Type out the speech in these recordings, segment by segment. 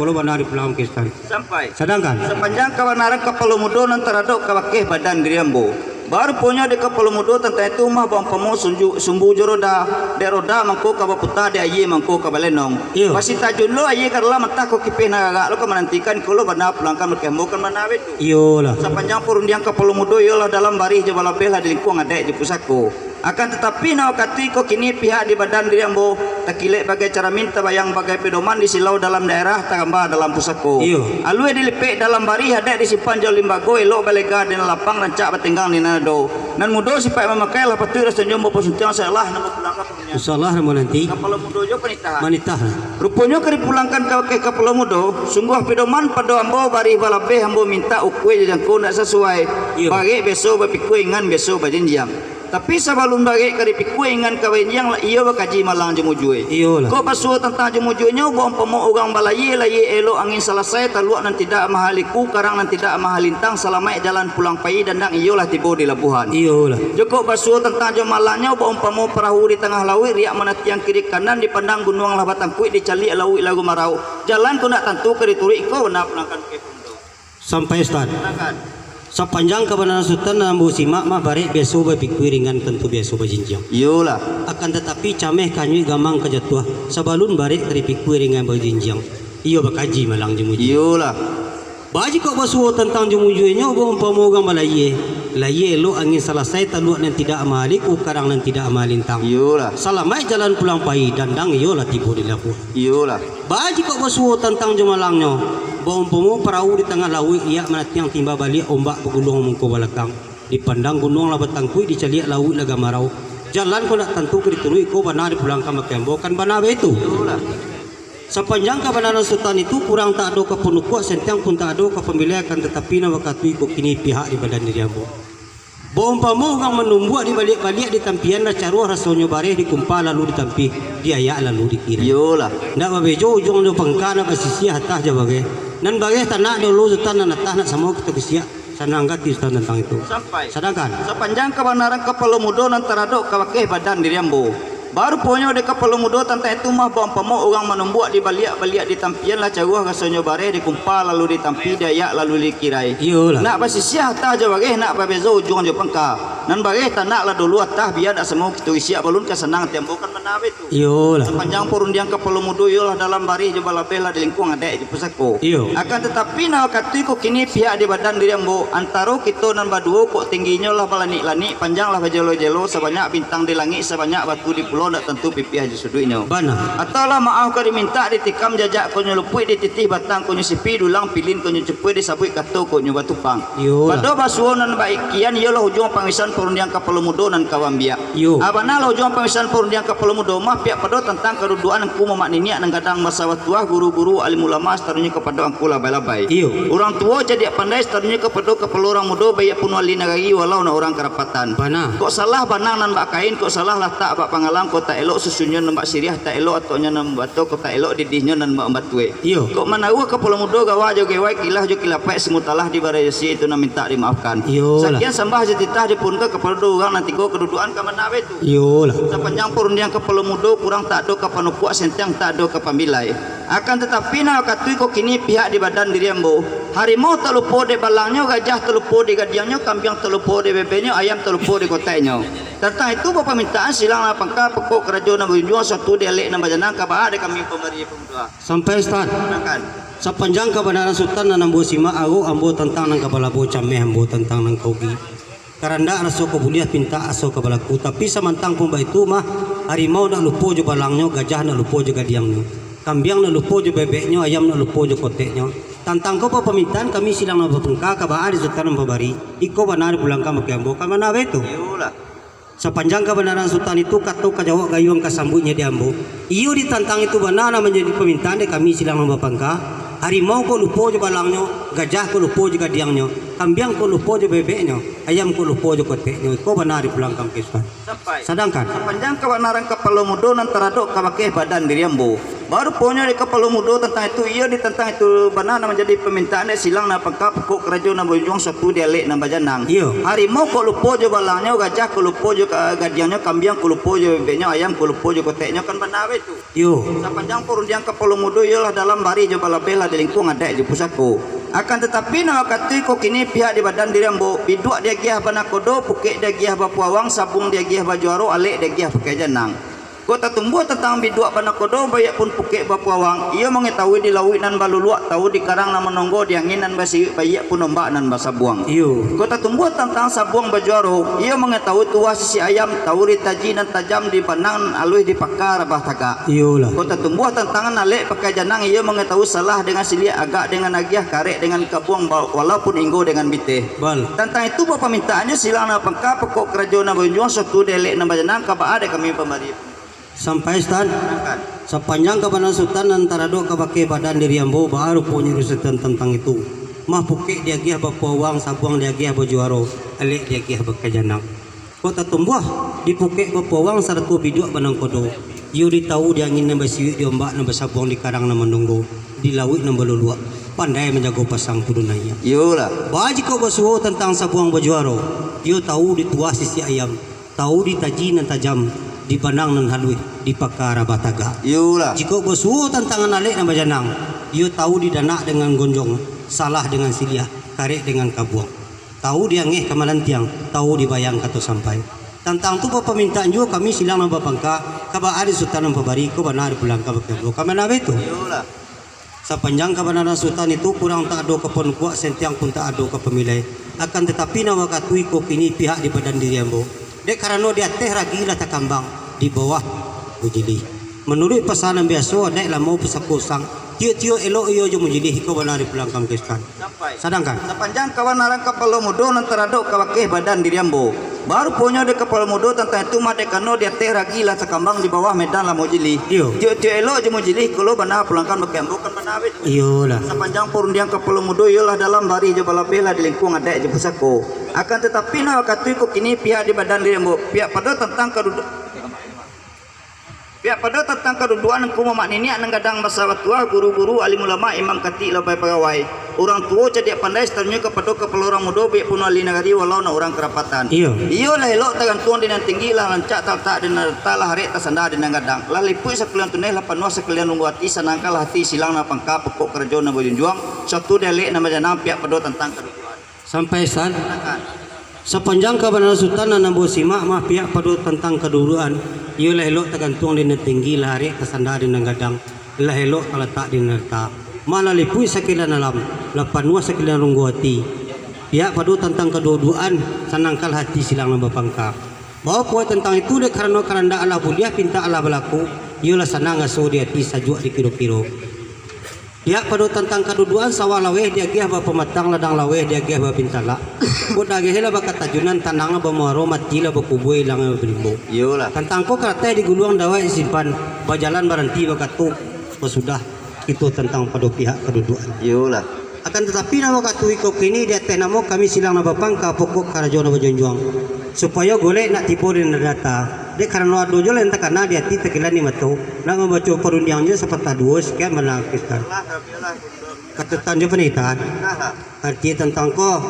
Kalau benar di pulang Pakistan. Sampai. Sedangkan Sepanjang kebenaran kepelumudo nan teraduk kawakeh badan diriambo. Baru punya di kepelumudo tentang itu mah bang pemo sumbu joroda deroda mangko kabaputa de aye mangko kabalenong. Iyo. Pasti tajun lo aye karla mata ko kipeh nagak lo menantikan kalau benar pulangkan merkemo kan mana itu. iyalah. Sepanjang perundian kepelumudo ialah dalam barih je balapela di lingkungan adek di pusako. Akan tetapi naw katiko kini pihak di badan diriambo takilek bagai cara minta bayang bagai pedoman di silau dalam daerah tagambah dalam pusako. Iyo. Alue dilipik dalam bari hadek disimpan jauh limbago elok balega di lapang rancak batinggang di nado. Nan mudo sipai memakai lah patu rasa jombo posuntiang salah nama pulangkan punya. Insyaallah mau nanti Kapal mudo jo penitah. manitah. Rupanya ke dipulangkan ke kapal mudo sungguh pedoman pada ambo bari balabe ambo minta ukwe jangko nak sesuai. Iyo. Bagi besok berpikui ngan besok berjenjang. Tapi sebelum bagi kari pikui ngan kawenjang iya bakaji malang jemujue. Iyalah. Kau pasal tentang jemujuenya bom pemo orang balaye laye elo angin selesai taluak nan tidak mahaliku karang nan tidak mahalintang selamai jalan pulang pai dan dang iyolah tibo di labuhan. Iyalah. Joko pasal tentang jemalangnya bom pemo perahu di tengah laut riak mana tiang kiri kanan dipandang gunung lah batang kuit dicali laut lagu marau. Jalan kau nak tentu ke dituri kau nak pelangkan ke pundo. Sampai Ustaz. Pelangkan. Sepanjang kebenaran sultan nambu simak mah barek beso berpikir ringan tentu beso berjinjang. Iyolah. Akan tetapi cameh kanyui gamang kejatuh sebalun barek dari pikir ringan berjinjang. Iyo bakaji malang jemuju. Iyolah. Baji kau basuh tentang jemujunya bom pemogang malaye. Laye lo angin selesai taluak nan tidak amalik ukarang nan tidak amalintang. Iyolah. Salamai jalan pulang pai dandang iyolah tibo di labuh. Iyolah. Baji kau basuh tentang jemalangnya. Bom pemu perahu di tengah laut ia menatiang timba balik ombak pegulung mengko balakang. Dipandang gunung lah batangkui dicaliak laut laga marau. Jalan kau nak tentu ke ditului kau benar dipulangkan makembo kan benar itu. Iyolah. Sepanjang kebenaran sultan itu kurang tak ada kepenukuan sentiang pun tak ada kepemilikan tetapi nama katui kau kini pihak di badan diriambo. Bom pemu orang menumbuh di balik-balik di tampian lah caruh rasanya bareh dikumpal lalu ditampi diayak lalu dikira. Iyolah. Ndak babejo ujung do pangkana pasisia hatah je bagai. Nan bagai tanah dulu sultan nan atah nak sama kita kesia sananggat di sultan tentang itu. Sampai. Sedangkan Sepanjang kebenaran kapal mudo nan teraduk kawakeh badan diriambo. Baru punya de kapal mudo tentang itu mah bom pemo orang menumbuh di baliak-baliak di tampian lah caruh rasanya bareh dikumpal lalu ditampi diayak lalu dikirai. iyalah. Nak pasisia hatah je bagai nak babezo ujung je pangka. Nan bagai tanah lah dulu atah biar dak semua kita isi balun ke senang tembo kan menawe itu. Iyalah. Sepanjang perundian kapal mudo ialah dalam barih je balapela di lingkungan adek di pusako. Iyo. Akan tetapi nak katui ko kini pihak di badan diriambo antara kita nan baduo kok tingginya lah balani-lani panjang lah bajelo-jelo sebanyak bintang di langit sebanyak batu di pulau nak tentu pipih haji suduinya. Bana. Atau lah maaf kau diminta ditikam jajak kau nyelupui dititih batang kau nyesipi dulang pilin kau nyecepui disabui kato kau nyoba tupang. Iyalah. Pada basuh nan baik kian ialah hujung pamisan perundian kapal mudo nan kawambia. Iyo. Abana lah hujung pamisan perundian kapal mudo mah pihak pada tentang kedudukan aku memaknini nang gadang masa tua guru-guru alim ulama seterusnya kepada aku labai-labai. Iyo. Orang tua jadi pandai seterusnya kepada orang muda bayak pun wali negari walau na orang kerapatan. Bana. Kok salah banang nan bak kain, kok salah lah tak bak pangalang, kok tak elok susunya nan bak siriah, tak elok ataunya nan bato, kok tak elok didihnya nan bak batue. Iyo. Kok manawa kepala muda gawa jo gewai kilah jo kilapai semutalah di barayasi itu nan minta dimaafkan. Iyo lah. Sekian sembah jetitah dipun ke kepala orang nanti kau kedudukan ke mana itu. Iyalah. Sepanjang perundian kepala muda kurang tak ada kepanukuak sentiang tak ada kepamilai. Akan tetapi nak katui kok kini pihak di badan diriambo harimau terlupa di balangnya, gajah terlupa di gadiangnya, kambing terlupa di bebeknya, ayam terlupa di kotanya. Tentang itu bapa mintaan silang lah pangka pekok kerajaan nak berjuang satu dialek nama janang kabah ada kami pemberi pemudua. Sampai Ustaz. Silakan. Sepanjang kebenaran sultan nan ambo simak aku ambo tentang nang kepala bocah meh ambo tentang nang kogi. Karanda raso kebuliah pinta aso kepalaku tapi samantang pun itu mah harimau nak lupa je balangnya, gajah nak lupa je gadiangnya. Kambing nak lupa je bebeknya, ayam nak lupa je koteknya. Tantang kau permintaan kami silang nak berpengka kabah di sultan memberi. Iko benar pulangkan makembo kan mana betul. Iyalah. Sepanjang kebenaran sultan itu kata kajawak gayung kasambutnya di ambo. Iyo ditantang itu benar menjadi permintaan de kami silang nak berpengka. Harimau ko lupa je balangnya, gajah ko lupa je gadiangnya, kambing ko lupa je bebeknya, ayam ko lupa je koteknya. Iko benar dipulangkan ke Ustaz. Sampai. Sedangkan Sepanjang kebenaran kepala muda nan teraduk kawakeh badan diriambo. Baru punya di kepala muda tentang itu, ia ditentang itu benar menjadi permintaan dia silang na pangka pokok kerajaan na berjuang satu dialek na bajanang. Iyo. Harimau kok lupa je balangnya, gajah kok lupa je gadiannya, kambing kok lupa je bebeknya, ayam kok lupa je koteknya, kan benar itu. Yo. Sepanjang perundian kepala muda ialah dalam bari je balabela di lingkung ada je pusako. Akan tetapi nama kata kok kini pihak di badan diri ambo biduk dia giah bana kodo, pukek dia giah bapuawang, sabung dia giah bajuaro, alik dia giah pakai janang. Kau tak tumbuh tentang biduk bana kodo, bayak pun pukek bapuawang. Ia mengetahui di lawit nan baluluak, tahu di karang nan menonggo, di angin nan basi, bayak pun ombak nan basabuang. Iyo. Kau tak tumbuh tentang sabuang bajuaro, ia mengetahui tuah sisi ayam, tahu di taji nan tajam di panang, alui di pakar bah taga. Iyo lah. Kota tumbuh tantangan alik pakai janang, ia mengetahui salah dengan silia, agak dengan agiah, karek dengan kabuang, walaupun inggo dengan biteh. Bal. Tentang itu bapak mintaannya silang na pangka pokok kerajaan na berjuang suatu delek na bajanang kaba ada kami pemberi. Sampai Stan. Sepanjang kabanan sultan antara dua kabake badan diri ambo baru punya rusutan tentang itu. Mah pukek dia giah bapuawang, sabuang dia giah bajuaro, alik dia giah bakajanang. Kota tumbuh di pukek bapuawang saratu biduk banang kodo. Iyo ditahu dia angin nambah siwik di ombak nambah sabuang di karang nambah nunggu di lawit nambah luluak. Pandai menjaga pasang turunannya. Iyalah. Baji kau bersuhu tentang sabuang bajuaro. Iyo tahu di tuah sisi ayam, tahu di taji nan tajam, di panang nan halui, di pakar bataga. Iyalah. Jika bersuhu tentang alik nambah janang, iyo tahu di danak dengan gonjong, salah dengan silia, karek dengan kabuang. Tahu dia ngeh kamalan tiang, tahu dibayang kata sampai. Tentang tu permintaan juga kami silang nambah pangka, kaba ada sultan nambah bari, ko benar pulang kaba keblo. Kamana betul? Iyalah. Sepanjang kebenaran sultan itu kurang tak ada kepon kuat sentiang pun tak ada kepemilai. Akan tetapi nama katui ko kini pihak di badan diri ambo. Dek karena dia teh ragi lah tak kambang di bawah bujili. Menurut pesanan biasa dek lah mau pesakosang. Tio elok iyo je mujili ko benar pulang kam kestan. Sampai. Sadangkan Sepanjang kawan narang kepala mudo antara dok kawakeh badan diri ambo. Baru punya de kepala mudo tentang itu mah dekano dia teh ragi lah sekambang di bawah medan lah mojili. Iyo. Tio elok je mojili kalau benar pulangkan bagi ambo kan benar itu. iyo lah. Sepanjang perundian kepala mudo ialah dalam bari je balabela di lingkung ada je pusako. Akan tetapi nak katui ko kini pihak di badan diri ambo pihak pada tentang kedudukan ku memaknini nang gadang masalah tua guru-guru alim ulama imam kati labai pegawai orang tua jadi pandai seterusnya kepada kepala orang muda biak pun ahli negari walau na orang kerapatan Iyo. lah elok tergantung dengan tinggi lah lancak tak dengan talah hari tasanda dengan gadang lah lipui sekalian tunai lah penuh sekalian nunggu hati senangkal hati silang na pangka pokok kerajaan na berjuang satu delek nama janam pihak pada tentang kedudukan Sampai saat sepanjang kebenaran sultan dan nambu simak mah pihak pada tentang kedudukan. Ia lah elok tergantung di tinggi lah hari kesandar di gadang. Lah elok kalau tak di nerta. Malah lipui sekalian alam, lapan dua sekalian runggu hati. Pihak pada tentang kedudukan senangkal hati silang nambah pangka. Bahawa puas tentang itu dia karena Allah buliah pinta Allah berlaku. Ia lah senang ngaso di hati sajuk di kiro-kiro. Dia pada tentang kedudukan sawah laweh dia giah ba pematang ladang laweh dia giah ba pintala. Bud age hela ba katajunan tanang ba maro mati la ba kubui lang berimbo. iyalah Tentang ko kata di guluang dawai simpan ba jalan berhenti ba katu sudah itu tentang pada pihak kedudukan. iyalah Akan tetapi nama katui ko kini dia teh namo kami silang na bapangka pokok karajo na bajonjuang supaya golek nak tipu di data. Dia karena ado jo lenta karena dia ti tekilan ni matu nak membaca perundiannya seperti dua sekian menakiskan. Ketetan dia penitan. Artinya tentang ko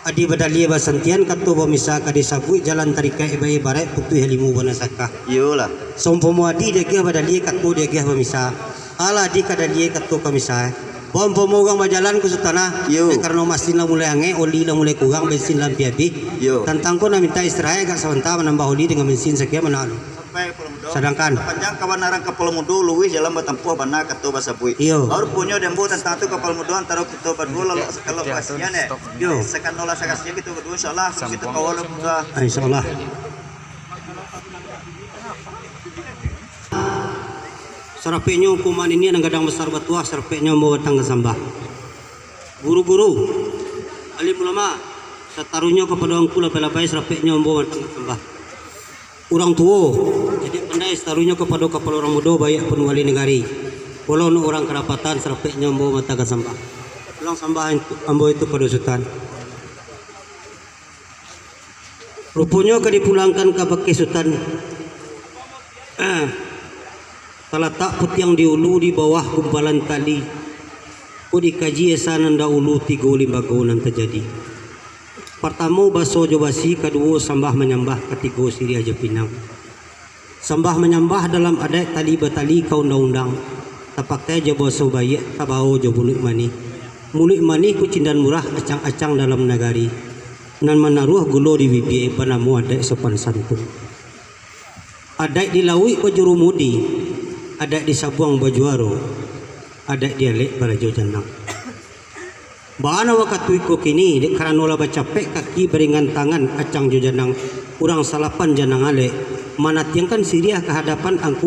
adi badali basantian katu bamisa kadi sabui jalan tarika ibai barai putu helimu banasaka. iyalah Sompomo adi dia giah badali katu dia giah bamisa. Ala di kadali katu kamisa. Bom pemogang berjalan ke sultanah. Yo. Karena mesin lah mulai ange, oli lah mulai kurang, bensin lah piabi. Yo. Tentang ko na minta istirahat agak sebentar menambah oli dengan bensin sekian menalu. sampai Polomudo. Sedangkan Panjang kawan narang ke Polomudo luwih dalam bertempuh bana katu basabui. Iyo. Baru punya dembo tentang tu ke Polomudo antara kita berdua lalu sekalo kasihan Yo. sekan nolah sakasnya kita berdua insyaallah kita kawal muda. insyaallah. Serapeknya hukuman ini yang gadang besar batuah, serapeknya mau datang ke sambah. Guru-guru, alim ulama, setaruhnya kepada orang kula pelabai serapeknya mau datang ke sambah. Orang tua, jadi pandai setaruhnya kepada kepala orang muda baik pun wali negari. Walau orang kerapatan serapeknya mau datang ke sambah. Pulang sambah ambo itu pada sultan. Rupanya ke dipulangkan ke baki sultan. Talatak putiang di ulu di bawah gumpalan tali. Ko dikaji esanan dahulu 3 limbago nan terjadi. Pertama baso jo basi, kedua sambah menyambah, ketiga siri aja pinang. Sambah menyambah dalam adat tali batali kau undang-undang. Tapak teh jo baso bayi tabau jo mulut mani. Mulut mani ku cindan murah acang-acang dalam nagari. Nan menaruh gulo di bibi panamu adat sopan santun. Adat di lawi baju mudi, adat di sabuang baju aro, adat dialek barajo janang. Baana wakatui ko kini dek karanola baca pek kaki beringan tangan acang jo janang, urang salapan janang ale, manatiangkan siriah kehadapan angku